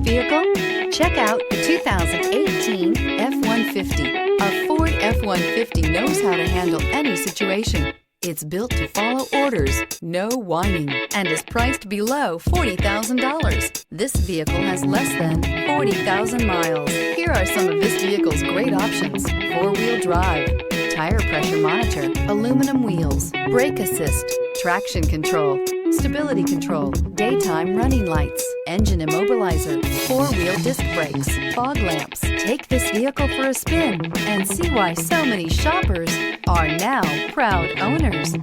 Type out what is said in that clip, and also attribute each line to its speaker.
Speaker 1: vehicle? Check out the 2018 F-150. A Ford F-150 knows how to handle any situation. It's built to follow orders, no whining, and is priced below $40,000. This vehicle has less than 40,000 miles. Here are some of this vehicle's great options: four-wheel drive, tire pressure monitor, aluminum wheels, brake assist, traction control, stability control, daytime running lights, engine immobilizer, four-wheel disc brakes, fog lamps. Take this vehicle for a spin and see why so many shoppers are now proud owners.